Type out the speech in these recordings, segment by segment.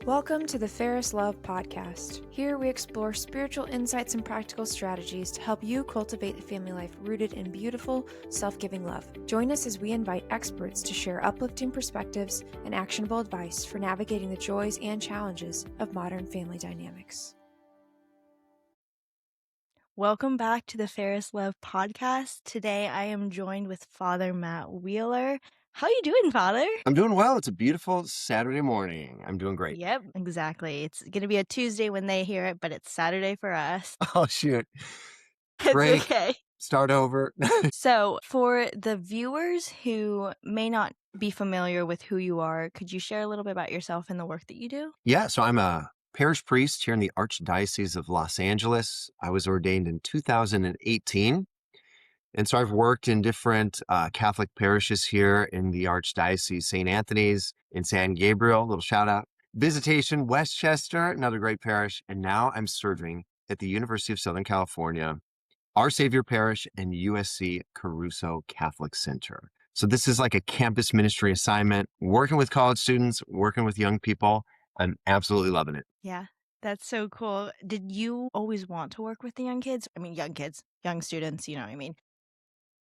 Welcome to the Ferris Love Podcast. Here we explore spiritual insights and practical strategies to help you cultivate a family life rooted in beautiful, self-giving love. Join us as we invite experts to share uplifting perspectives and actionable advice for navigating the joys and challenges of modern family dynamics. Welcome back to the Ferris Love Podcast. Today I am joined with Father Matt Wheeler. How you doing, Father? I'm doing well. It's a beautiful Saturday morning. I'm doing great. Yep, exactly. It's going to be a Tuesday when they hear it, but it's Saturday for us. Oh, shoot. It's Break. okay. Start over. So, for the viewers who may not be familiar with who you are, could you share a little bit about yourself and the work that you do? Yeah, so I'm a parish priest here in the Archdiocese of Los Angeles. I was ordained in 2018. And so I've worked in different Catholic parishes here in the Archdiocese, St. Anthony's in San Gabriel, little shout out. Visitation, Westchester, another great parish. And now I'm serving at the University of Southern California, Our Savior Parish, and USC Caruso Catholic Center. So this is like a campus ministry assignment, working with college students, working with young people. I'm absolutely loving it. Yeah, that's so cool. Did you always want to work with the young kids? I mean, young kids, young students, you know what I mean?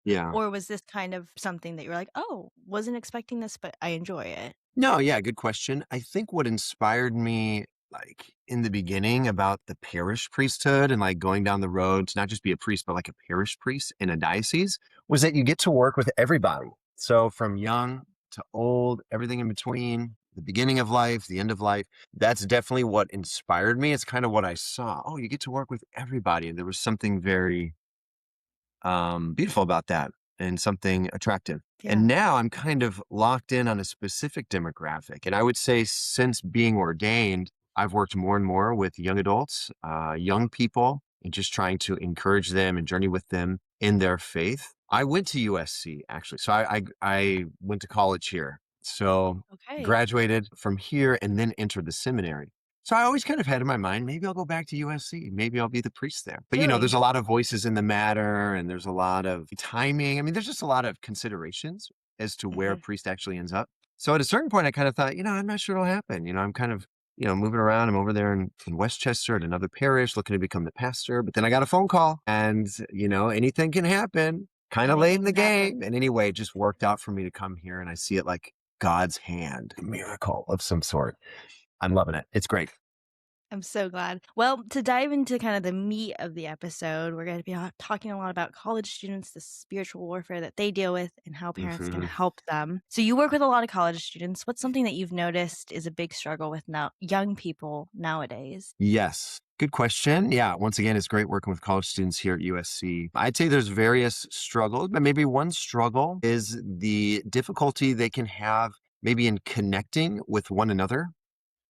Yeah. Or was this kind of something that you were like, oh, wasn't expecting this, but I enjoy it? No, yeah, good question. I think what inspired me like in the beginning about the parish priesthood and like going down the road to not just be a priest, but like a parish priest in a diocese was that you get to work with everybody. So from young to old, everything in between, the beginning of life, the end of life, that's definitely what inspired me. It's kind of what I saw. Oh, you get to work with everybody. And there was something very beautiful about that and something attractive. Yeah. And now I'm kind of locked in on a specific demographic. And I would say since being ordained, I've worked more and more with young adults, young people, and just trying to encourage them and journey with them in their faith. I went to USC actually. So I went to college here. So Okay. graduated from here and then entered the seminary. So I always kind of had in my mind, maybe I'll go back to USC. Maybe I'll be the priest there. But, Really? there's a lot of voices in the matter and there's a lot of timing. I mean, there's just a lot of considerations as to where a priest actually ends up. So at a certain point, I kind of thought, I'm not sure it'll happen. I'm kind of, moving around. I'm over there in Westchester at another parish looking to become the pastor. But then I got a phone call and, anything can happen. Kind of late in the game. And anyway, it just worked out for me to come here and I see it like God's hand, a miracle of some sort. I'm loving it. It's great. I'm so glad. Well, to dive into kind of the meat of the episode, we're going to be talking a lot about college students, the spiritual warfare that they deal with, and how parents can help them. So you work with a lot of college students. What's something that you've noticed is a big struggle with now young people nowadays? Yes. Good question. Yeah. Once again, it's great working with college students here at USC. I'd say there's various struggles, but maybe one struggle is the difficulty they can have maybe in connecting with one another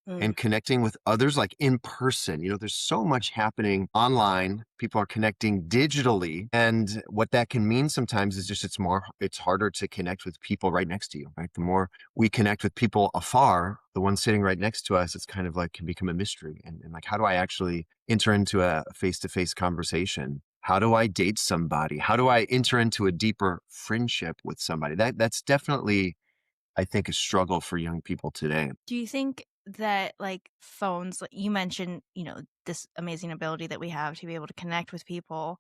and connecting with others like in person. There's so much happening online. People are connecting digitally. And what that can mean sometimes is just it's harder to connect with people right next to you, right? The more we connect with people afar, the one sitting right next to us, it's kind of like can become a mystery. And like, how do I actually enter into a face-to-face conversation? How do I date somebody? How do I enter into a deeper friendship with somebody? That's definitely, I think, a struggle for young people today. Do you think that like phones, like you mentioned, this amazing ability that we have to be able to connect with people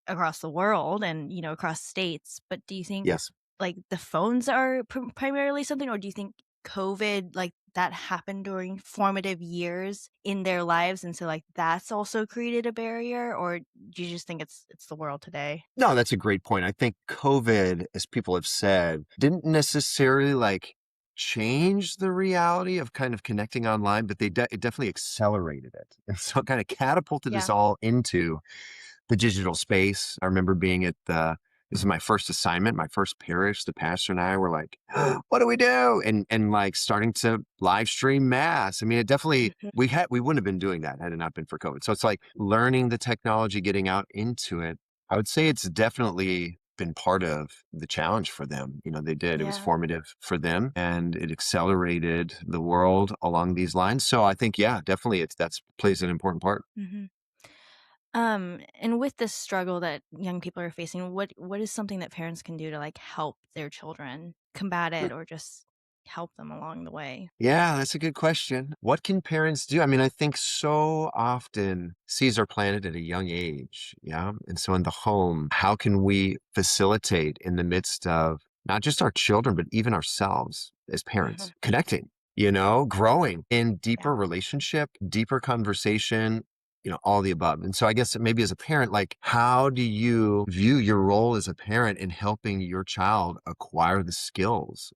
across the world and, across states, but do you think Yes. like the phones are primarily something, or do you think COVID, like that happened during formative years in their lives, and so like that's also created a barrier, or do you just think it's the world today? No, that's a great point. I think COVID, as people have said, didn't necessarily like change the reality of kind of connecting online, but it definitely accelerated it. And so it kind of catapulted us all into the digital space. I remember being at this is my first assignment, my first parish. The pastor and I were like, what do we do? And like starting to live stream mass. I mean, it definitely, we wouldn't have been doing that had it not been for COVID. So it's like learning the technology, getting out into it. I would say it's definitely been part of the challenge for them. They did. It was formative for them and it accelerated the world along these lines. So I think, yeah, definitely that's plays an important part. And with this struggle that young people are facing, what is something that parents can do to like help their children combat it or just help them along the way? Yeah, that's a good question. What can parents do? I mean, I think so often seeds are planted at a young age. Yeah. And so in the home, how can we facilitate in the midst of not just our children, but even ourselves as Hmm. parents, connecting, growing in Yeah. deeper relationship, deeper conversation, all the above. And so I guess maybe as a parent, like, how do you view your role as a parent in helping your child acquire the skills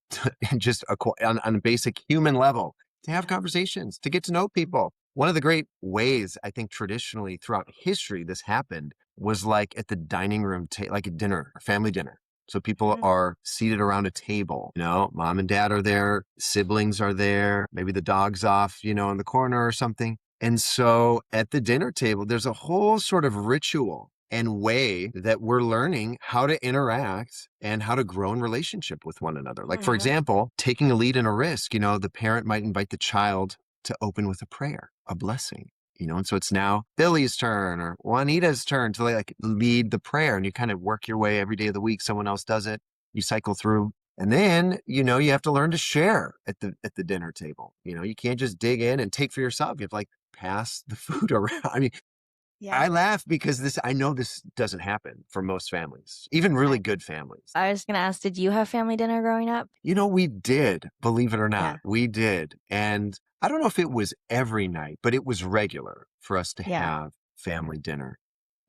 and just on a basic human level to have Yeah. conversations, to get to know people? One of the great ways I think traditionally throughout history this happened was like at the dining room, like a dinner, a family dinner. So people Hmm. are seated around a table, mom and dad are there, siblings are there, maybe the dog's off, in the corner or something. And so at the dinner table, there's a whole sort of ritual and way that we're learning how to interact and how to grow in relationship with one another. Like, for Hmm. example, taking a lead and a risk, the parent might invite the child to open with a prayer, a blessing. And so it's now Billy's turn or Juanita's turn to like lead the prayer, and you kind of work your way every day of the week. Someone else does it. You cycle through. And then, you have to learn to share at the dinner table. You can't just dig in and take for yourself. You have to like pass the food around. I mean, Yeah. I laugh because I know this doesn't happen for most families, even really good families. I was going to ask, did you have family dinner growing up? We did, believe it or Yeah. not, we did. And I don't know if it was every night, but it was regular for us to Yeah. have family dinner.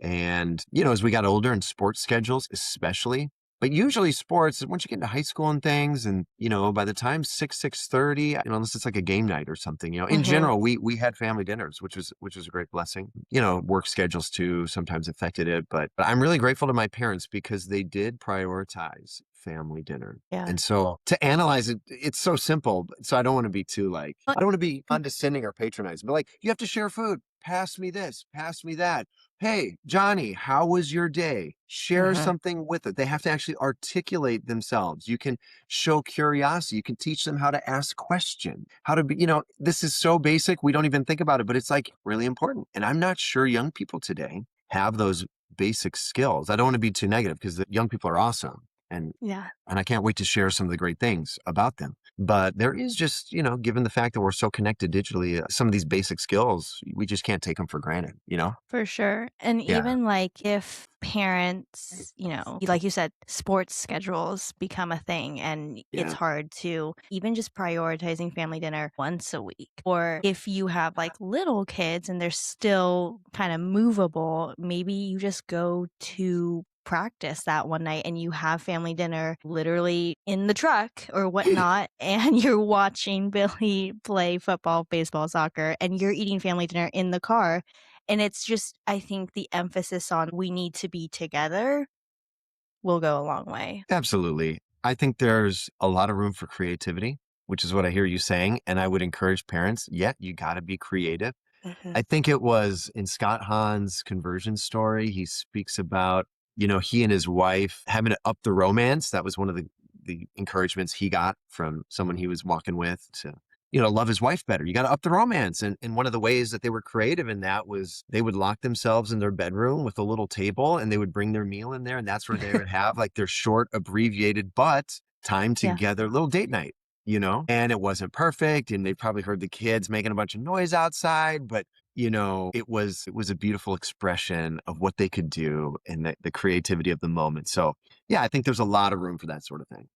And, as we got older and sports schedules, especially, but usually sports, once you get into high school and things, and, by the time 6:30, unless it's like a game night or something, in Hmm. general, we had family dinners, which was a great blessing. Work schedules too sometimes affected it, but I'm really grateful to my parents because they did prioritize family dinner. Yeah. And so to analyze it, it's so simple. So I don't want to be too I don't want to be condescending or patronizing, but like, you have to share food. Pass me this, pass me that. Hey, Johnny, how was your day? Share Mhm. something with it. They have to actually articulate themselves. You can show curiosity. You can teach them how to ask questions, how to be, this is so basic. We don't even think about it, but it's like really important. And I'm not sure young people today have those basic skills. I don't want to be too negative because the young people are awesome. Yeah. And I can't wait to share some of the great things about them. But there is just, given the fact that we're so connected digitally, some of these basic skills, we just can't take them for granted. For sure. And Yeah. even like if parents, like you said, sports schedules become a thing and it's Yeah. hard to even just prioritizing family dinner once a week. Or if you have like little kids and they're still kind of movable, maybe you just go to practice that one night and you have family dinner literally in the truck or whatnot and you're watching Billy play football, baseball, soccer, and you're eating family dinner in the car. And it's just, I think the emphasis on we need to be together will go a long way. Absolutely. I think there's a lot of room for creativity, which is what I hear you saying. And I would encourage parents, you got to be creative. Mhm. I think it was in Scott Hahn's conversion story. He speaks about, he and his wife having to up the romance. That was one of the encouragements he got from someone he was walking with to, love his wife better. You got to up the romance. And one of the ways that they were creative in that was they would lock themselves in their bedroom with a little table and they would bring their meal in there. And that's where they would have like their short, abbreviated, but time Yeah. together, little date night. And it wasn't perfect. And they probably heard the kids making a bunch of noise outside, but it was a beautiful expression of what they could do and the creativity of the moment. So yeah, I think there's a lot of room for that sort of thing.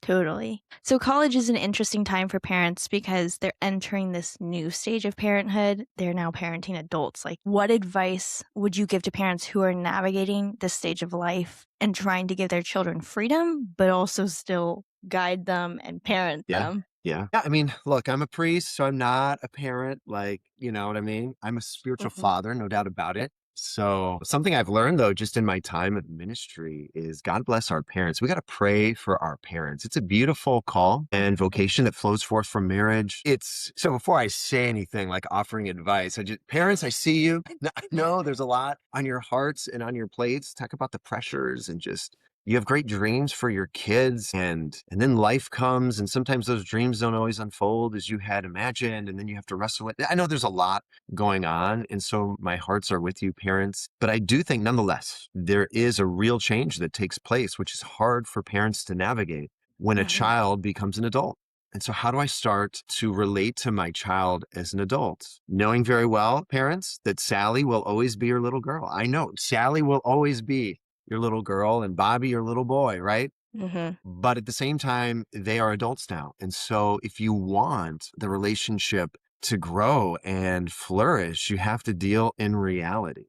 Totally. So college is an interesting time for parents because they're entering this new stage of parenthood. They're now parenting adults. Like, what advice would you give to parents who are navigating this stage of life and trying to give their children freedom, but also still guide them and parent them? Yeah. I mean, look, I'm a priest, so I'm not a parent. Like, you know what I mean? I'm a spiritual Mhm. father, no doubt about it. So something I've learned though, just in my time of ministry is God bless our parents. We got to pray for our parents. It's a beautiful call and vocation that flows forth from marriage. So before I say anything like offering advice, parents, I see you. I know there's a lot on your hearts and on your plates. Talk about the pressures and just you have great dreams for your kids and then life comes and sometimes those dreams don't always unfold as you had imagined. And then you have to wrestle with it. I know there's a lot going on. And so my hearts are with you, parents. But I do think nonetheless, there is a real change that takes place, which is hard for parents to navigate when a Mhm. child becomes an adult. And so how do I start to relate to my child as an adult? Knowing very well, parents, that Sally will always be your little girl. I know Sally will always be your little girl and Bobby your little boy, right? Mm-hmm. But at the same time, they are adults now. And so if you want the relationship to grow and flourish, you have to deal in reality.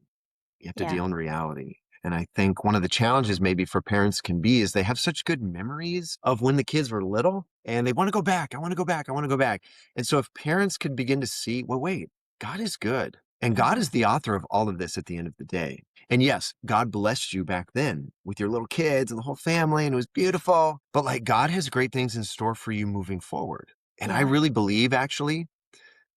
You have to Yeah. deal in reality. And I think one of the challenges maybe for parents can be is they have such good memories of when the kids were little and they want to go back. I want to go back. I want to go back. And so if parents could begin to see, well, wait, God is good. And God Mhm. is the author of all of this at the end of the day. And yes, God blessed you back then with your little kids and the whole family, and it was beautiful. But like God has great things in store for you moving forward. And I Yeah. really believe actually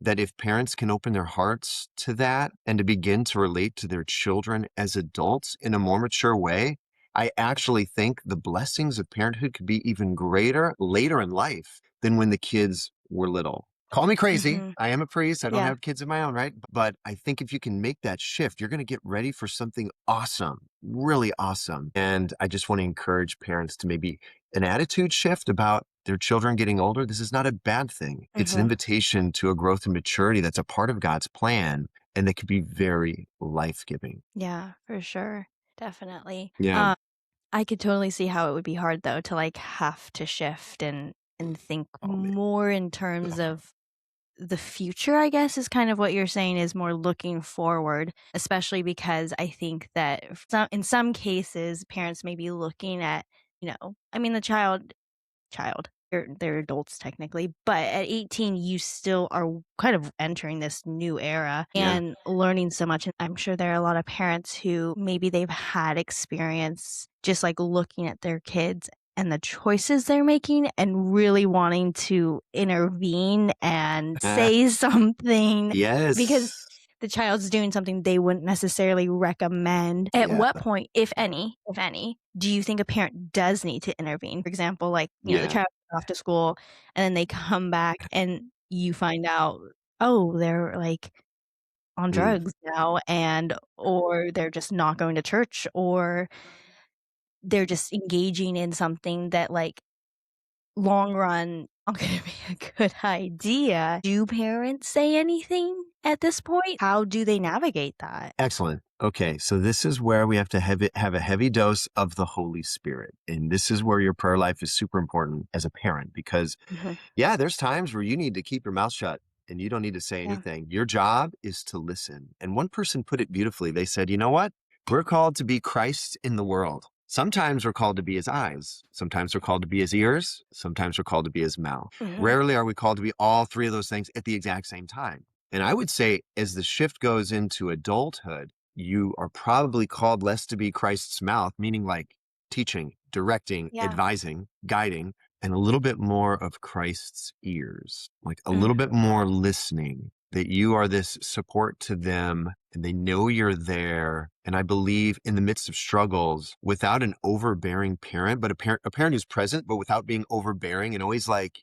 that if parents can open their hearts to that and to begin to relate to their children as adults in a more mature way, I actually think the blessings of parenthood could be even greater later in life than when the kids were little. Call me crazy. Mhm. I am a priest. I don't Yeah. have kids of my own, right? But I think if you can make that shift, you're going to get ready for something awesome, really awesome. And I just want to encourage parents to maybe an attitude shift about their children getting older. This is not a bad thing. It's an Mhm. invitation to a growth and maturity that's a part of God's plan and that could be very life-giving. Yeah, for sure. Definitely. Yeah. I could totally see how it would be hard though to like have to shift and think Oh, man. more in terms of the future, I guess, is kind of what you're saying, is more looking forward, especially because I think that in some cases, parents may be looking at, I mean, the child, they're adults technically, but at 18, you still are kind of entering this new era Yeah. and learning so much. And I'm sure there are a lot of parents who maybe they've had experience just like looking at their kids and the choices they're making and really wanting to intervene and say something because Yes. the child's doing something they wouldn't necessarily recommend. At Yeah. what point, if any, do you think a parent does need to intervene? For example, like, the Yeah. child goes off to school and then they come back and you find out, oh, they're like on Mm. drugs now, or they're just not going to church, or they're just engaging in something that like long run not going to be a good idea. Do parents say anything at this point? How do they navigate that? Excellent. Okay, so this is where we have to have a heavy dose of the Holy Spirit. And this is where your prayer life is super important as a parent because, Mhm. yeah, there's times where you need to keep your mouth shut and you don't need to say Yeah. anything. Your job is to listen. And one person put it beautifully. They said, you know what? We're called to be Christ in the world. Sometimes we're called to be his eyes. Sometimes we're called to be his ears. Sometimes we're called to be his mouth. Mhm. Rarely are we called to be all three of those things at the exact same time. And I would say as the shift goes into adulthood, you are probably called less to be Christ's mouth, meaning like teaching, directing, Yeah. advising, guiding, and a little bit more of Christ's ears, like a little bit more listening, that you are this support to them and they know you're there. And I believe in the midst of struggles, without an overbearing parent, but a parent who's present, but without being overbearing and always like,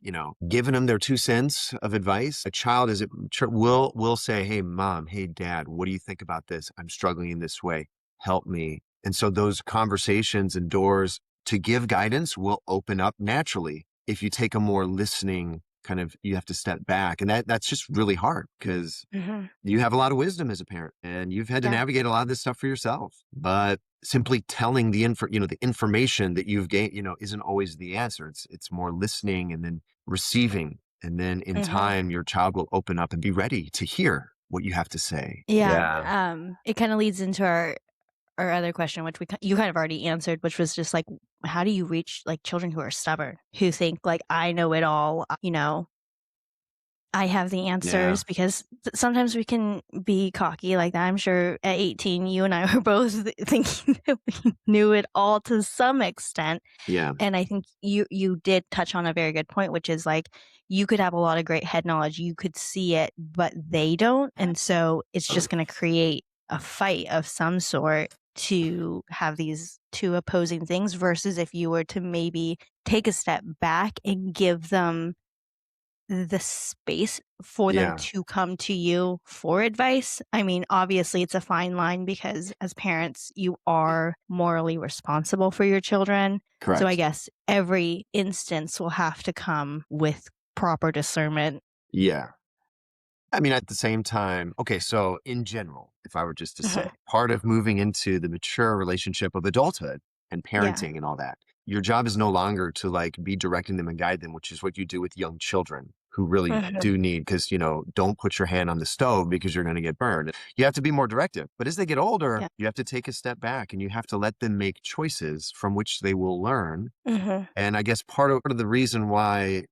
giving them their 2 cents of advice, a child is will say, hey, mom, hey, dad, what do you think about this? I'm struggling in this way. Help me. And so those conversations and doors to give guidance will open up naturally. If you take a more listening kind of, you have to step back. And that's just really hard because Mhm. you have a lot of wisdom as a parent and you've had to Yeah. navigate a lot of this stuff for yourself. But simply telling the information that you've gained, isn't always the answer. It's more listening and then receiving. And then in time, your child will open up and be ready to hear what you have to say. Yeah. It kind of leads into our other question, which you kind of already answered, which was just like, how do you reach like children who are stubborn, who think like, I know it all, I have the answers, because sometimes we can be cocky like that. I'm sure at 18, you and I were both thinking that we knew it all to some extent. Yeah. And I think you did touch on a very good point, which is like, you could have a lot of great head knowledge. You could see it, but they don't. And so it's just going to create a fight of some sort to have these two opposing things, versus if you were to maybe take a step back and give them the space for them to come to you for advice. I mean, obviously it's a fine line because as parents, you are morally responsible for your children. Correct. So I guess every instance will have to come with proper discernment. Yeah. I mean, at the same time, okay, so in general, if I were just to say, part of moving into the mature relationship of adulthood and Yeah. parenting and all that, your job is no longer to like be directing them and guide them, which is what you do with young children who really do need, because, don't put your hand on the stove because you're going to get burned. You have to be more directive. But as they get older, Yeah. you have to take a step back and you have to let them make choices from which they will learn. And I guess part of the reason why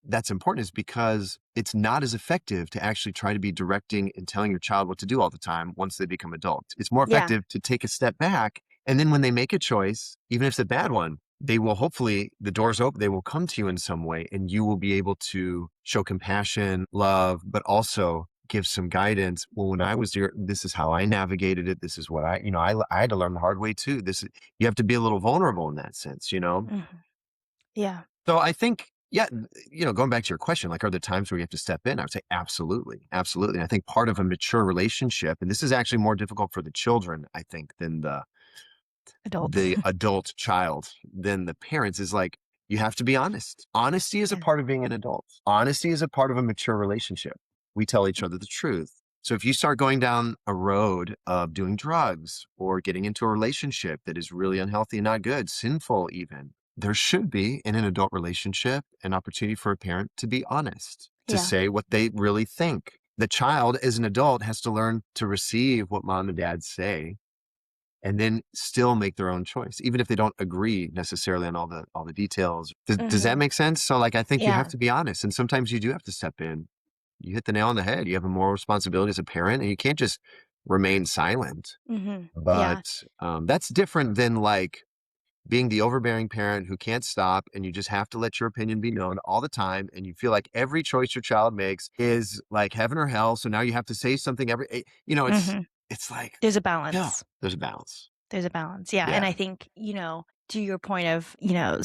that's important is because it's not as effective to actually try to be directing and telling your child what to do all the time once they become adults. It's more Yeah. effective to take a step back. And then when they make a choice, even if it's a bad one, they will hopefully, the door's open, they will come to you in some way and you will be able to show compassion, love, but also give some guidance. Well, when I was here, this is how I navigated it. This is what I had to learn the hard way too. You have to be a little vulnerable in that sense, Yeah. So I think, yeah, going back to your question, like, are there times where you have to step in? I would say absolutely. Absolutely. And I think part of a mature relationship, and this is actually more difficult for the children, I think, than the Adults. adult child, than the parents, is like, you have to be honest. Honesty is a Yeah. part of being an adult. Honesty is a part of a mature relationship. We tell each other the truth. So if you start going down a road of doing drugs or getting into a relationship that is really unhealthy and not good, sinful even, there should be, in an adult relationship, an opportunity for a parent to be honest, to Yeah. say what they really think. The child, as an adult, has to learn to receive what mom and dad say and then still make their own choice, even if they don't agree necessarily on all the details. Does that make sense? So like, I think you have Yeah. to be honest, and sometimes you do have to step in. You hit the nail on the head. You have a moral responsibility as a parent, and you can't just remain silent. Yeah. But that's different than like being the overbearing parent who can't stop, and you just have to let your opinion be known all the time. And you feel like every choice your child makes is like heaven or hell. So now you have to say something it's like, There's a no, balance. there's a balance. There's a balance. Yeah. Yeah. And I think, to your point of,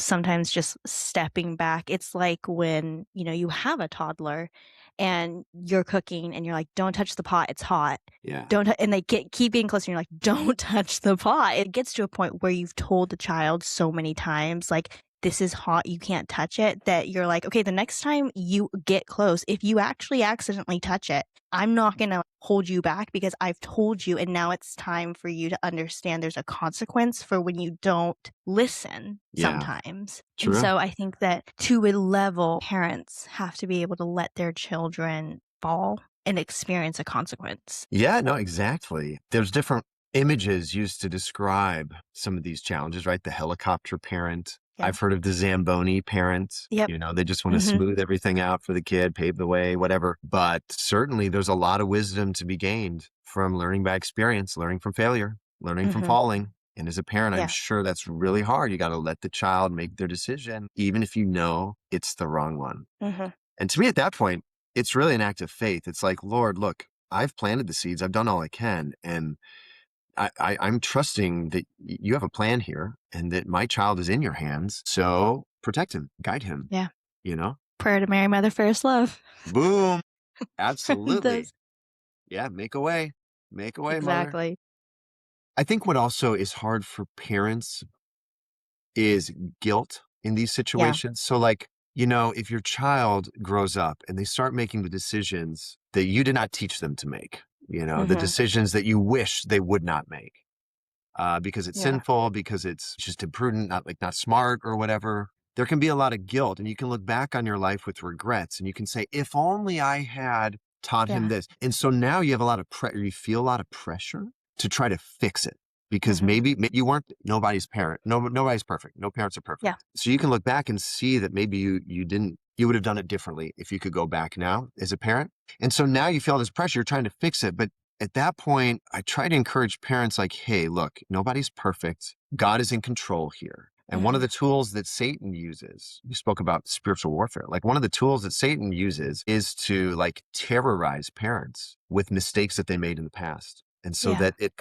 sometimes just stepping back, it's like when, you have a toddler and you're cooking and you're like, don't touch the pot, it's hot. Yeah. And they keep getting closer and you're like, don't touch the pot. It gets to a point where you've told the child so many times, like, this is hot, you can't touch it, that you're like, okay, the next time you get close, if you actually accidentally touch it, I'm not going to hold you back because I've told you, and now it's time for you to understand there's a consequence for when you don't listen sometimes. True. And so I think that to a level, parents have to be able to let their children fall and experience a consequence. Yeah, no, exactly. There's different images used to describe some of these challenges, right? The helicopter parent. Yeah. I've heard of the Zamboni parent. Yep. They just want to smooth everything out for the kid, pave the way, whatever. But certainly there's a lot of wisdom to be gained from learning by experience, learning from failure, learning from falling. And as a parent, I'm sure that's really hard. You got to let the child make their decision, even if you know it's the wrong one. And to me, at that point, it's really an act of faith. It's like, Lord, look, I've planted the seeds. I've done all I can. And I'm trusting that you have a plan here and that my child is in your hands. So protect him, guide him. Yeah. Prayer to Mary, Mother, First Love. Boom. Absolutely. Yeah. Make a way. Make a way, exactly. Mother. I think what also is hard for parents is guilt in these situations. So like, if your child grows up and they start making the decisions that you did not teach them to make, the decisions that you wish they would not make, because it's sinful, because it's just imprudent, not smart or whatever. There can be a lot of guilt, and you can look back on your life with regrets, and you can say, if only I had taught him this. And so now you have a lot of you feel a lot of pressure to try to fix it, because maybe you weren't nobody's parent. Nobody's perfect. No parents are perfect. Yeah. So you can look back and see that maybe you would have done it differently if you could go back now as a parent. And so now you feel this pressure, you're trying to fix it. But at that point, I try to encourage parents like, hey, look, nobody's perfect. God is in control here. And one of the tools that Satan uses, you spoke about spiritual warfare, like one of the tools that Satan uses is to like terrorize parents with mistakes that they made in the past. And so that it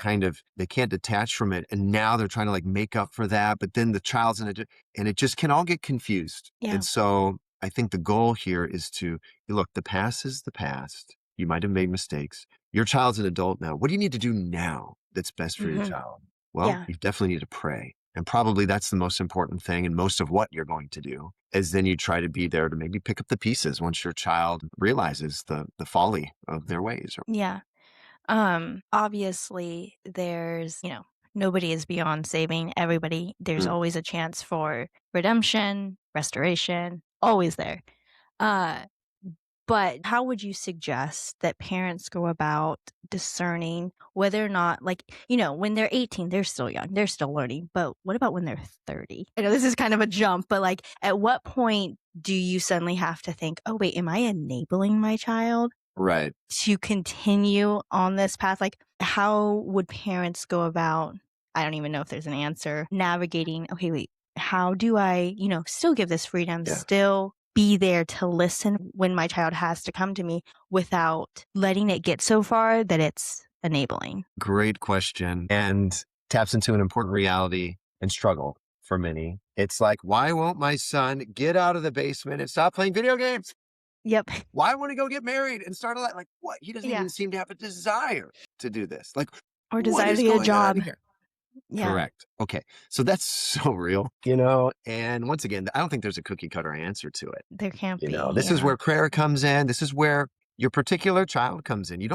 they can't detach from it. And now they're trying to like make up for that. But then the child's and it just can all get confused. Yeah. And so I think the goal here is to look, the past is the past. You might have made mistakes. Your child's an adult now. What do you need to do now that's best for your child? Well, you definitely need to pray. And probably that's the most important thing and most of what you're going to do. as then you try to be there to maybe pick up the pieces once your child realizes the folly of their ways. Yeah. Obviously there's, nobody is beyond saving everybody. There's Mm, always a chance for redemption, restoration, always there. Uh, but how would you suggest that parents go about discerning whether or not, like, when they're 18, they're still young, they're still learning. But what about when they're 30? I know this is kind of a jump, but like, at what point do you suddenly have to think, oh, wait, am I enabling my child right. to continue on this path? Like, how would parents go about, I don't even know if there's an answer, navigating, okay, wait, how do I, still give this freedom, Yeah. still be there to listen when my child has to come to me without letting it get so far that it's enabling? Great question. And taps into an important reality and struggle for many. It's like, why won't my son get out of the basement and stop playing video games? Yep. Why won't he go get married and start a life? Like, what? He doesn't Yeah. even seem to have a desire to do this. Like, Or what desire is to get a going on job. here? Yeah. Correct. Okay. So that's so real, and once again, I don't think there's a cookie cutter answer to it. There can't be. This is Yeah. where prayer comes in. This is where your particular child comes in.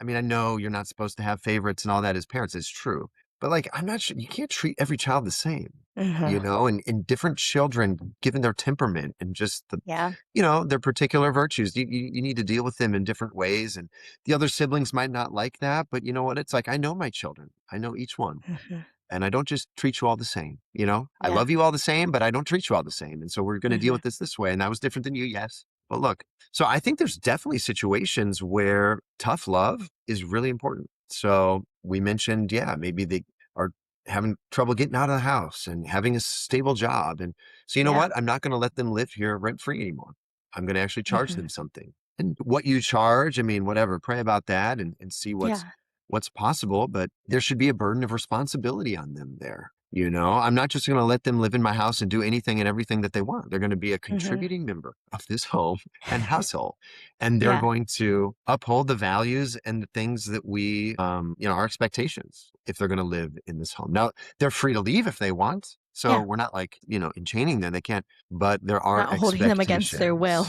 I know you're not supposed to have favorites and all that as parents. It's true. But like, I'm not sure, you can't treat every child the same, Mhm. and different children, given their temperament and just Yeah. their particular virtues, you need to deal with them in different ways. And the other siblings might not like that, but you know what? It's like, I know my children. I know each one. Mhm. And I don't just treat you all the same. I Yeah. love you all the same, but I don't treat you all the same. And so we're going to deal Mhm. with this way. And I was different than you. Yes. But look, so I think there's definitely situations where tough love is really important. So we mentioned, maybe they are having trouble getting out of the house and having a stable job. And so, you know Yeah. what? I'm not going to let them live here rent free anymore. I'm going to actually charge Mhm. them something. And what you charge, whatever, pray about that and see Yeah. what's possible, but there should be a burden of responsibility on them there. I'm not just going to let them live in my house and do anything and everything that they want. They're going to be a Mhm. contributing member of this home and household. And they're Yeah. going to uphold the values and the things that we, our expectations if they're going to live in this home. Now, they're free to leave if they want. So Yeah. we're not like, enchaining them. They can't, but there are Not holding them against their will.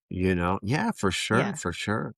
expectations. Yeah, for sure. Yeah. For sure.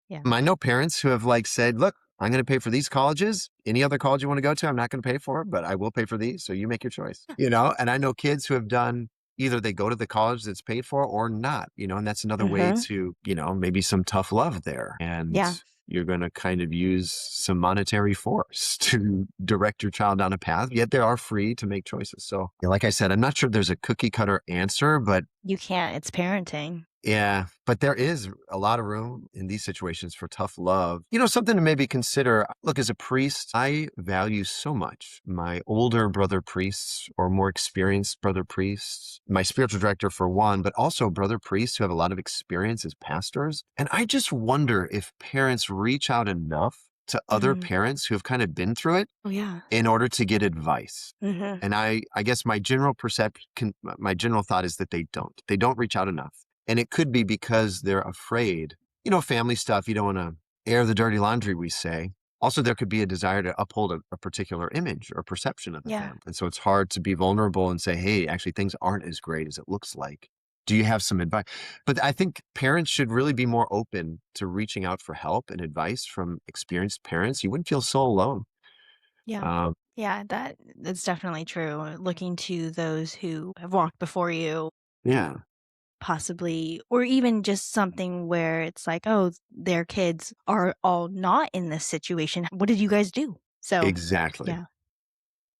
Yeah. I know parents who have said, look, I'm going to pay for these colleges. Any other college you want to go to, I'm not going to pay for, but I will pay for these. So you make your choice, and I know kids who have done either they go to the college that's paid for or not, and that's another way Mhm. to, maybe some tough love there. And Yeah. you're going to kind of use some monetary force to direct your child down a path, yet they are free to make choices. So like I said, I'm not sure there's a cookie cutter answer, but You can't. It's parenting. yeah, but there is a lot of room in these situations for tough love. Something to maybe consider. Look, as a priest, I value so much my older brother priests or more experienced brother priests, my spiritual director for one, but also brother priests who have a lot of experience as pastors. And I just wonder if parents reach out enough to other Mhm. parents who have kind of been through it Oh, yeah. in order to get advice. Mhm. And I guess my general thought is that they don't reach out enough. And it could be because they're afraid, family stuff, you don't want to air the dirty laundry, we say. Also, there could be a desire to uphold a particular image or perception of the Yeah. family. And so it's hard to be vulnerable and say, hey, actually things aren't as great as it looks like. Do you have some advice? But I think parents should really be more open to reaching out for help and advice from experienced parents. You wouldn't feel so alone. Yeah. Um, Yeah, that's definitely true. Looking to those who have walked before you, yeah, possibly, or even just something where it's like, oh, their kids are all not in this situation. What did you guys do? So, exactly. yeah,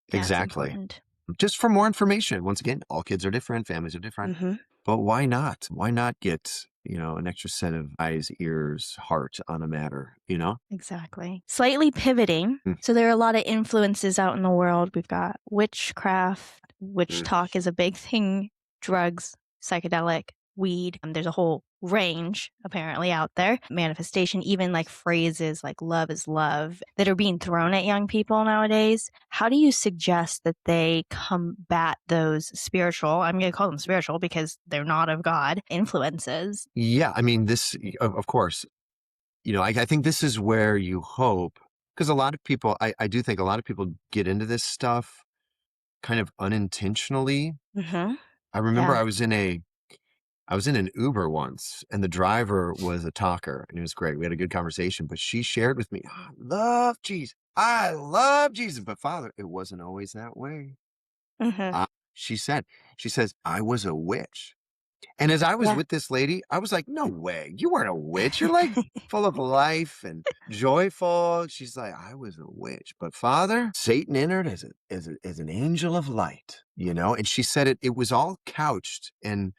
it's Exactly. important. Just for more information. Once again, all kids are different, families are different. Hmm. But why not? Why not get, an extra set of eyes, ears, heart on a matter? Exactly. Slightly pivoting. Mm, So there are a lot of influences out in the world. We've got witchcraft, witch mm. talk is a big thing, drugs, psychedelic, weed. There's a whole range apparently out there. Manifestation, even like phrases like love is love that are being thrown at young people nowadays. How do you suggest that they combat those spiritual, I'm going to call them spiritual because they're not of God, influences? Yeah, this, of course, I think this is where you hope, because a lot of people, I do think a lot of people get into this stuff kind of unintentionally. Hmm. I remember Yeah. I was in an Uber once, and the driver was a talker, and it was great. We had a good conversation, but she shared with me, I love Jesus. I love Jesus. But Father, it wasn't always that way. Mhm. Uh, she said, she says, I was a witch. And as I was Yeah. with this lady, I was like, no way. You weren't a witch. You're like full of life and joyful. She's like, I was a witch. But Father, Satan entered as an angel of light, you know? And she said it was all couched in,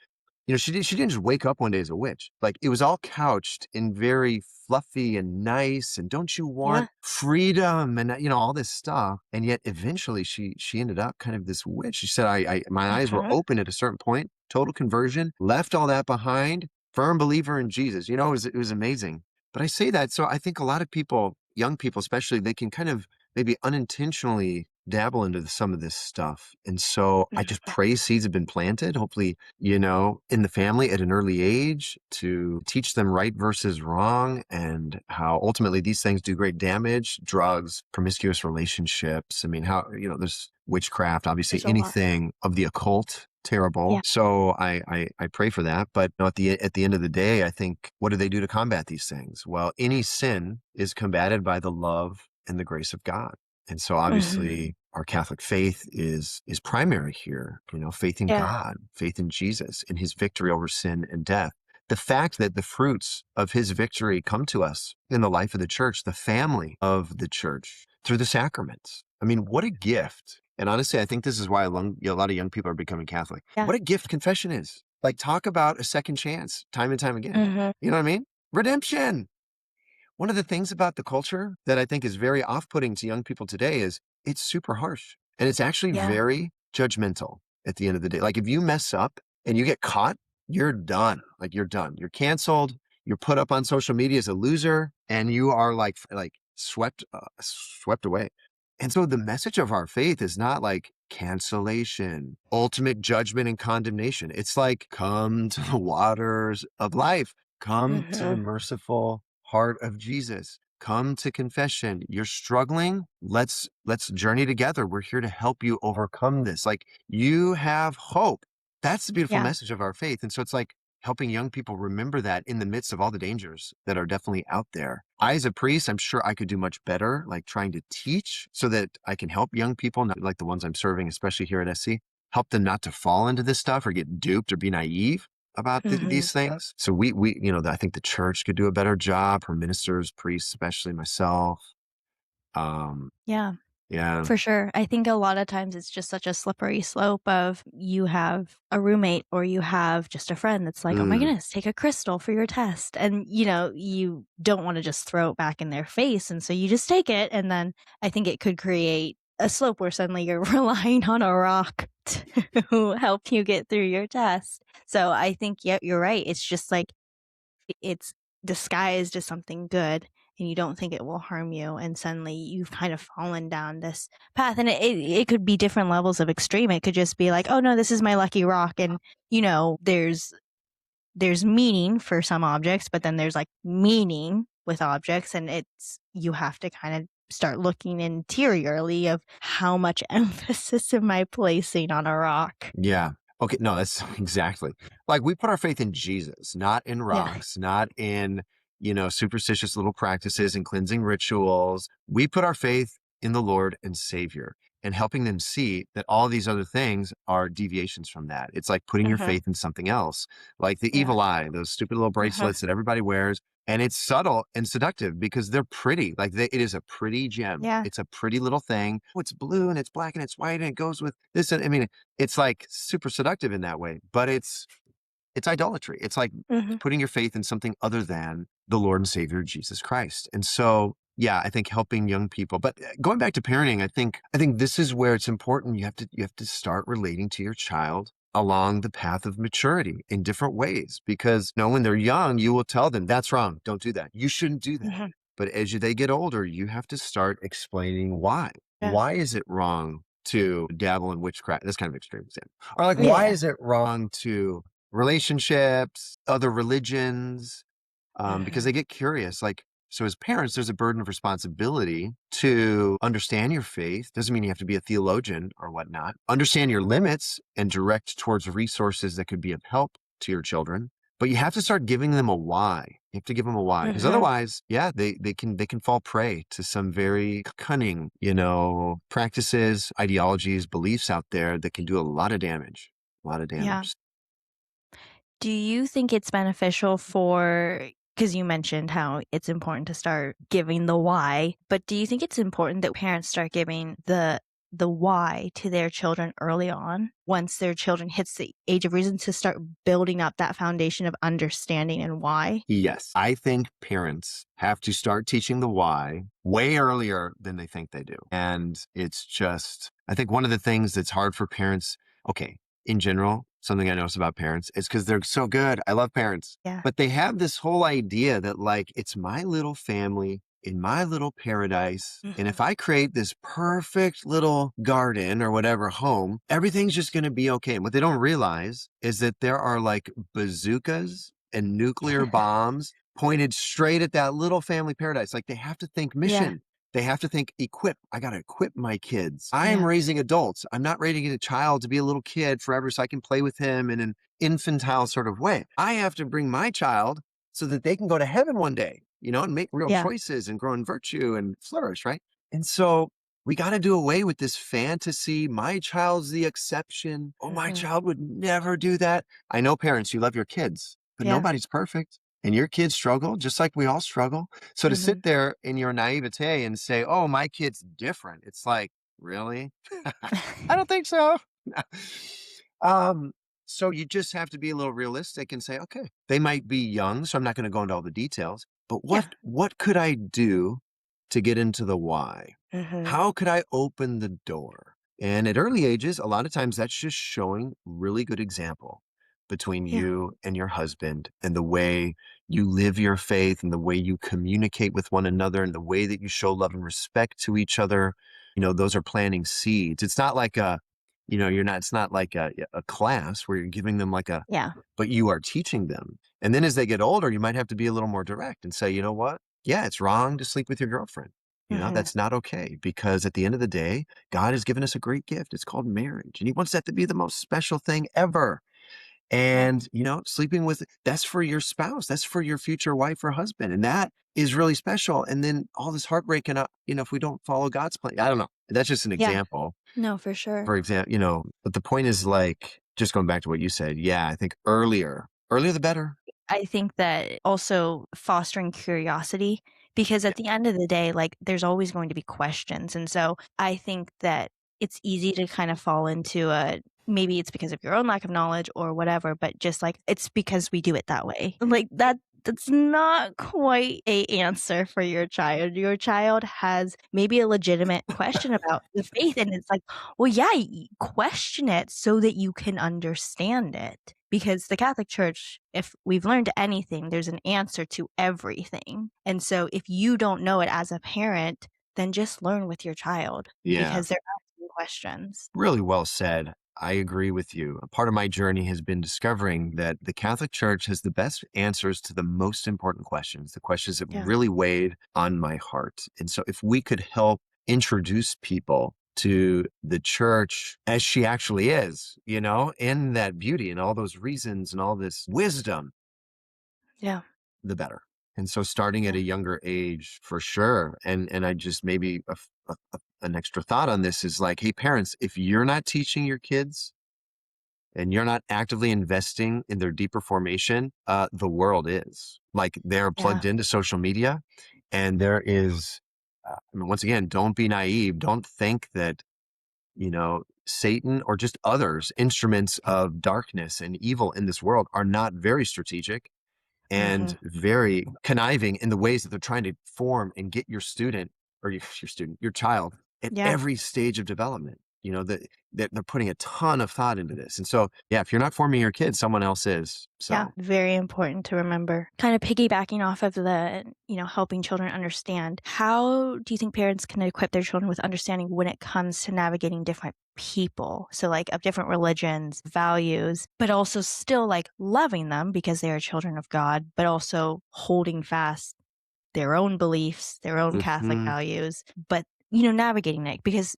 you know, she didn't just wake up one day as a witch. Like it was all couched in very fluffy and nice. And don't you Yeah. want freedom and you know all this stuff? And yet eventually she ended up kind of this witch. She said, my eyes were Mhm. open at a certain point, total conversion, left all that behind, firm believer in Jesus. You know, it was amazing. But I say that so I think a lot of people, young people especially, they can kind of maybe unintentionally dabble into some of this stuff. And so I just Mhm. pray seeds have been planted, hopefully, you know, in the family at an early age to teach them right versus wrong and how ultimately these things do great damage, drugs, promiscuous relationships. I mean, how, you know, there's witchcraft, obviously There's a lot. anything of the occult, terrible. Yeah. So I pray for that. But at the end of the day, I think, what do they do to combat these things? Well, any sin is combated by the love and the grace of God. And so Mhm. obviously our Catholic faith is primary here, you know, faith in Yeah. God, faith in Jesus, in his victory over sin and death. The fact that the fruits of his victory come to us in the life of the church, the family of the church, through the sacraments. I mean, what a gift. And honestly, I think this is why a lot of young people are becoming Catholic. Yeah. What a gift confession is. Like, talk about a second chance time and time again. Mhm. You know what I mean? Redemption. One of the things about the culture that I think is very off-putting to young people today is it's super harsh and it's actually Yeah. very judgmental at the end of the day. Like if you mess up and you get caught, you're done. Like you're done. You're canceled. You're put up on social media as a loser and you are like swept away. And so the message of our faith is not like cancellation, ultimate judgment and condemnation. It's like come to the waters of life. Come to the Mhm. merciful heart of Jesus. Come to confession. You're struggling. Let's journey together. We're here to help you overcome this. Like you have hope. That's the beautiful Yeah. message of our faith. And so it's like helping young people remember that in the midst of all the dangers that are definitely out there. I, as a priest, I'm sure I could do much better, like trying to teach so that I can help young people, not like the ones I'm serving, especially here at SC, help them not to fall into this stuff or get duped or be naive about Mhm. these things. So we, you know, I think the church could do a better job, her ministers, priests, especially myself. Um, Yeah. yeah. For sure. I think a lot of times it's just such a slippery slope of you have a roommate or you have just a friend that's like, oh my Mm, goodness, take a crystal for your test. And, you know, you don't want to just throw it back in their face. And so you just take it. And then I think it could create a slope where suddenly you're relying on a rock to help you get through your test. So I think, yeah, you're right. It's just like it's disguised as something good and you don't think it will harm you and suddenly you've kind of fallen down this path and it could be different levels of extreme. It could just be like, oh no, this is my lucky rock, and you know there's meaning for some objects, but then there's like meaning with objects, and it's you have to kind of start looking interiorly of how much emphasis am I placing on a rock. yeah. Okay. No, that's exactly like we put our faith in Jesus, not in Yeah. rocks, not in, you know, superstitious little practices and cleansing rituals. We put our faith in the Lord and Savior and helping them see that all these other things are deviations from that. It's like putting your Hmm. faith in something else, like the Yeah. evil eye, those stupid little Hmm. bracelets that everybody wears. And it's subtle and seductive because they're pretty. Like it is a pretty gem. Yeah. It's a pretty little thing. Oh, it's blue and it's black and it's white and it goes with this. And I mean, it's like super seductive in that way, but it's idolatry. It's like Hmm. putting your faith in something other than the Lord and Savior Jesus Christ. And so, yeah, I think helping young people, but going back to parenting, I think this is where it's important. You have to start relating to your child along the path of maturity in different ways, because you know, when they're young, you will tell them that's wrong. Don't do that. You shouldn't do that. Hmm. But as they get older, you have to start explaining why. Yeah. Why is it wrong to dabble in witchcraft? That's kind of extreme example. Or like, Yeah. why Yeah. is it wrong to relationships, other religions, because Hmm. they get curious. Like, So as parents, there's a burden of responsibility to understand your faith. Doesn't mean you have to be a theologian or whatnot. Understand your limits and direct towards resources that could be of help to your children. But you have to start giving them a why. You have to give them a why, because otherwise, they can fall prey to some very cunning, practices, ideologies, beliefs out there that can do a lot of damage. A lot of damage. Yeah. Do you think it's beneficial because you mentioned how it's important to start giving the why, but do you think it's important that parents start giving the why to their children early on, once their children hits the age of reason, to start building up that foundation of understanding and why? Yes. I think parents have to start teaching the why way earlier than they think they do. And it's just, I think one of the things that's hard for parents, in general, something I notice about parents is because they're so good. I love parents. Yeah. But they have this whole idea that it's my little family in my little paradise. And if I create this perfect little garden or whatever home, everything's just going to be okay. And what they don't realize is that there are bazookas and nuclear bombs pointed straight at that little family paradise. They have to think mission. Yeah. They have to think equip. I got to equip my kids. I am raising adults. I'm not raising a child to be a little kid forever so I can play with him in an infantile sort of way. I have to bring my child so that they can go to heaven one day, and make real choices and grow in virtue and flourish, right? And so we got to do away with this fantasy. My child's the exception. Oh, my child would never do that. I know parents, you love your kids, but nobody's perfect. And your kids struggle just like we all struggle. So to sit there in your naivete and say, oh, my kid's different. It's really? I don't think so. So you just have to be a little realistic and say, okay, they might be young, so I'm not going to go into all the details, but what could I do to get into the why? How could I open the door? And at early ages, a lot of times that's just showing really good example between you and your husband, and the way you live your faith and the way you communicate with one another and the way that you show love and respect to each other. Those are planting seeds. It's not like it's not like a class where you're giving them but you are teaching them. And then as they get older, you might have to be a little more direct and say, you know what? Yeah, it's wrong to sleep with your girlfriend. That's not okay, because at the end of the day, God has given us a great gift. It's called marriage. And he wants that to be the most special thing ever. And, sleeping with, that's for your spouse. That's for your future wife or husband. And that is really special. And then all this heartbreak, and, if we don't follow God's plan, I don't know. That's just an example. No, for sure. For example, but the point is just going back to what you said. Yeah, I think earlier the better. I think that also fostering curiosity, because at the end of the day, there's always going to be questions. And so I think that it's easy to kind of fall into maybe it's because of your own lack of knowledge or whatever, but just it's because we do it that way. That's not quite a answer for your child. Your child has maybe a legitimate question about the faith, and it's question it so that you can understand it. Because the Catholic Church, if we've learned anything, there's an answer to everything. And so if you don't know it as a parent, then just learn with your child. Yeah. Because they're asking questions. Really well said. I agree with you. A part of my journey has been discovering that the Catholic Church has the best answers to the most important questions, the questions that really weighed on my heart. And so if we could help introduce people to the church as she actually is, in that beauty and all those reasons and all this wisdom, the better. And so starting at a younger age, for sure. And I just maybe an extra thought on this is hey, parents, if you're not teaching your kids and you're not actively investing in their deeper formation, the world is. They're plugged into social media, and there is, once again, don't be naive. Don't think that, Satan or just others, instruments of darkness and evil in this world, are not very strategic and very conniving in the ways that they're trying to form and get your student or your child at every stage of development. That they're putting a ton of thought into this. And so, if you're not forming your kids, someone else is. So. Very important to remember. Kind of piggybacking off of the, helping children understand. How do you think parents can equip their children with understanding when it comes to navigating different people? So of different religions, values, but also still loving them because they are children of God, but also holding fast their own beliefs, their own Catholic values, but navigating it because,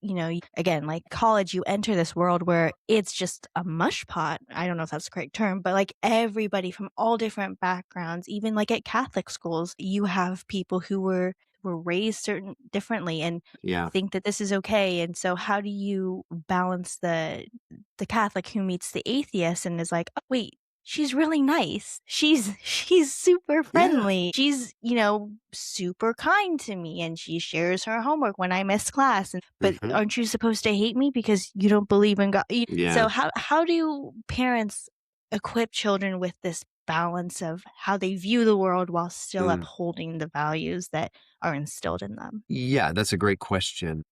again, like college, you enter this world where it's just a mush pot. I don't know if that's the correct term, but like everybody from all different backgrounds, even like at Catholic schools, you have people who were raised differently and think that this is okay. And so how do you balance the Catholic who meets the atheist and is like, oh, wait, she's really nice. She's super friendly. She's, super kind to me and she shares her homework when I miss class. But aren't you supposed to hate me because you don't believe in God? So how do parents equip children with this balance of how they view the world while still upholding the values that are instilled in them? Yeah, that's a great question.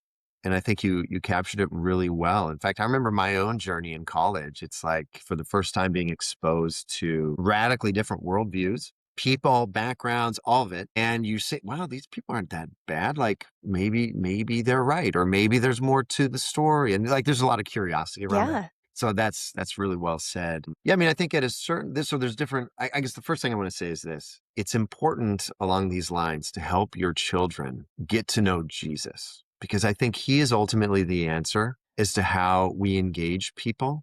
And I think you captured it really well. In fact, I remember my own journey in college. It's like for the first time being exposed to radically different worldviews, people, backgrounds, all of it. And you say, wow, these people aren't that bad. Like maybe they're right. Or maybe there's more to the story. And like there's a lot of curiosity around that. So that's really well said. Yeah, I mean, I think at a certain, so there's different, I guess the first thing I want to say is this. It's important along these lines to help your children get to know Jesus, because I think he is ultimately the answer as to how we engage people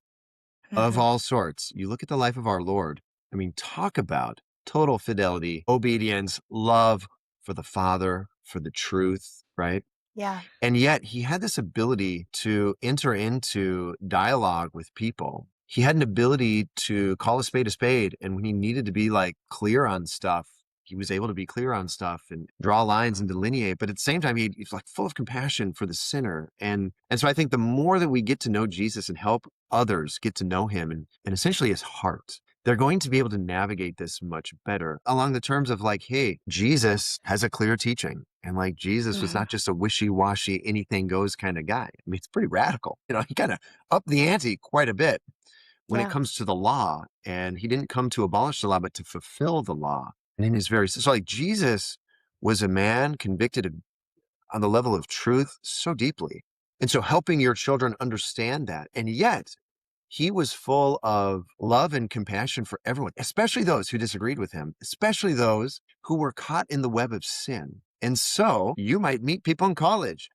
of all sorts. You look at the life of our Lord. I mean, talk about total fidelity, obedience, love for the Father, for the truth, right? Yeah. And yet he had this ability to enter into dialogue with people. He had an ability to call a spade. And when he needed to be like clear on stuff, he was able to be clear on stuff and draw lines and delineate. But at the same time, he's like full of compassion for the sinner. And so I think the more that we get to know Jesus and help others get to know him and essentially his heart, they're going to be able to navigate this much better along the terms of like, hey, Jesus has a clear teaching. And like Jesus was not just a wishy-washy, anything goes kind of guy. I mean, it's pretty radical. He kind of upped the ante quite a bit when it comes to the law. And he didn't come to abolish the law, but to fulfill the law. And in his so like Jesus was a man convicted on the level of truth so deeply. And so helping your children understand that. And yet he was full of love and compassion for everyone, especially those who disagreed with him, especially those who were caught in the web of sin. And so you might meet people in college.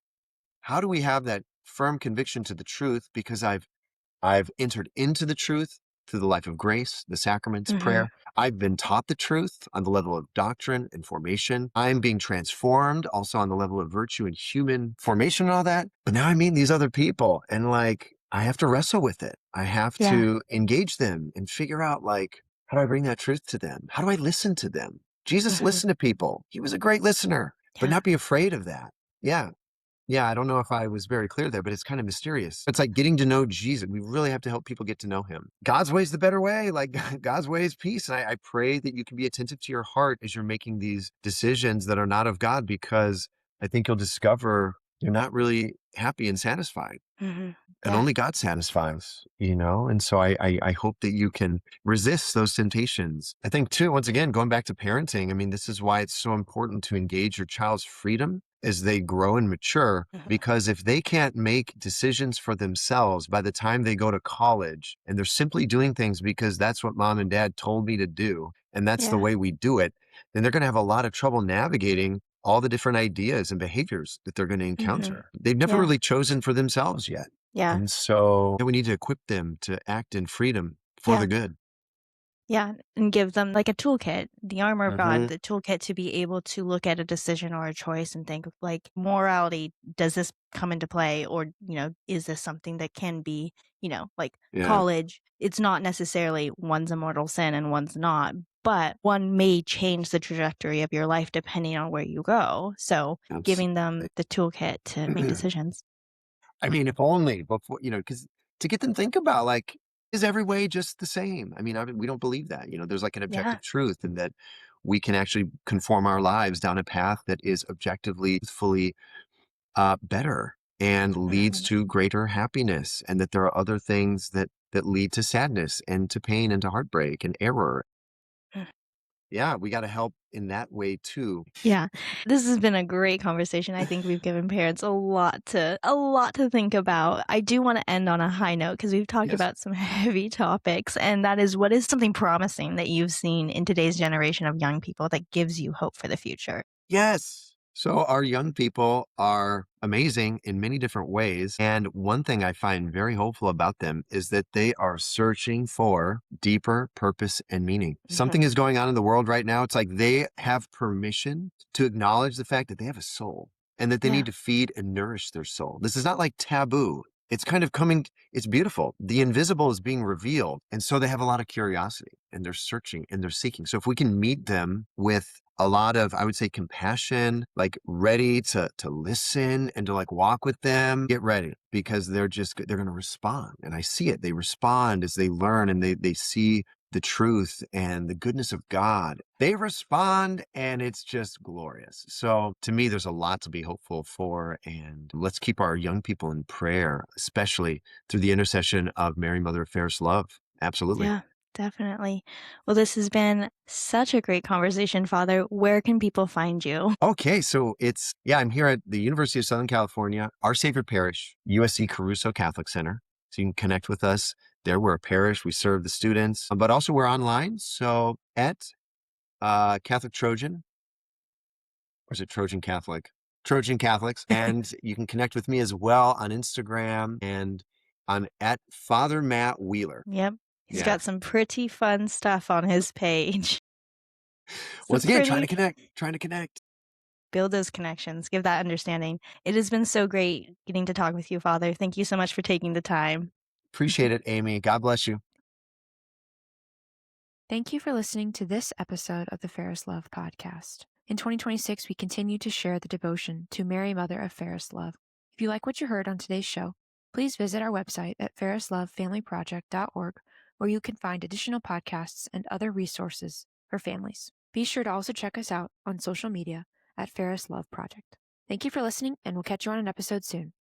How do we have that firm conviction to the truth? Because I've entered into the truth through the life of grace, the sacraments, prayer. I've been taught the truth on the level of doctrine and formation. I'm being transformed also on the level of virtue and human formation and all that. But now I meet these other people and like, I have to wrestle with it. I have to engage them and figure out like, how do I bring that truth to them? How do I listen to them? Jesus listened to people. He was a great listener, but not be afraid of that. Yeah. I don't know if I was very clear there, but it's kind of mysterious. It's like getting to know Jesus. We really have to help people get to know him. God's way is the better way. Like God's way is peace. And I pray that you can be attentive to your heart as you're making these decisions that are not of God, because I think you'll discover you're not really happy and satisfied. And only God satisfies, And so I hope that you can resist those temptations. I think too, once again, going back to parenting, I mean, this is why it's so important to engage your child's freedom as they grow and mature, because if they can't make decisions for themselves by the time they go to college and they're simply doing things because that's what mom and dad told me to do, and that's the way we do it, then they're going to have a lot of trouble navigating all the different ideas and behaviors that they're going to encounter. They've never really chosen for themselves yet. And so we need to equip them to act in freedom for the good. Yeah, and give them like a toolkit, the armor of God, the toolkit to be able to look at a decision or a choice and think like, morality, does this come into play? Or, is this something that can be, like college, it's not necessarily one's a mortal sin and one's not, but one may change the trajectory of your life depending on where you go. So giving them the toolkit to make decisions. I mean, if only before, because to get them to think about like, is every way just the same? I mean, we don't believe that, there's like an objective truth, and that we can actually conform our lives down a path that is objectively, fully better and leads to greater happiness, and that there are other things that lead to sadness and to pain and to heartbreak and error. Yeah, we got to help in that way too. Yeah, this has been a great conversation. I think we've given parents a lot to think about. I do want to end on a high note because we've talked about some heavy topics, and that is, what is something promising that you've seen in today's generation of young people that gives you hope for the future? Yes. So our young people are amazing in many different ways. And one thing I find very hopeful about them is that they are searching for deeper purpose and meaning. Something is going on in the world right now. It's like they have permission to acknowledge the fact that they have a soul and that they Yeah. need to feed and nourish their soul. This is not like taboo. It's kind of coming, it's beautiful. The invisible is being revealed. And so they have a lot of curiosity and they're searching and they're seeking. So if we can meet them with a lot of, I would say, compassion, like ready to listen and to like walk with them, get ready because they're going to respond. And I see it. They respond as they learn and they see the truth and the goodness of God. They respond and it's just glorious. So to me, there's a lot to be hopeful for. And let's keep our young people in prayer, especially through the intercession of Mary, Mother of Fairest Love. Absolutely. Yeah, definitely. Well, this has been such a great conversation, Father. Where can people find you? Okay, so I'm here at the University of Southern California, Our Savior Parish, USC Caruso Catholic Center. So you can connect with us there. We're a parish. We serve the students, but also we're online. So at Catholic Trojan, or is it Trojan Catholic? Trojan Catholics. And you can connect with me as well on Instagram. And I'm at Father Matt Wheeler. Yep. He's Yeah. got some pretty fun stuff on his page. Once again, trying to connect. Build those connections, give that understanding. It has been so great getting to talk with you, Father. Thank you so much for taking the time. Appreciate it, Amy. God bless you. Thank you for listening to this episode of the Fairest Love podcast. In 2026, we continue to share the devotion to Mary, Mother of Fairest Love. If you like what you heard on today's show, please visit our website at fairestlovefamilyproject.org, where you can find additional podcasts and other resources for families. Be sure to also check us out on social media at Fairest Love Project. Thank you for listening, and we'll catch you on an episode soon.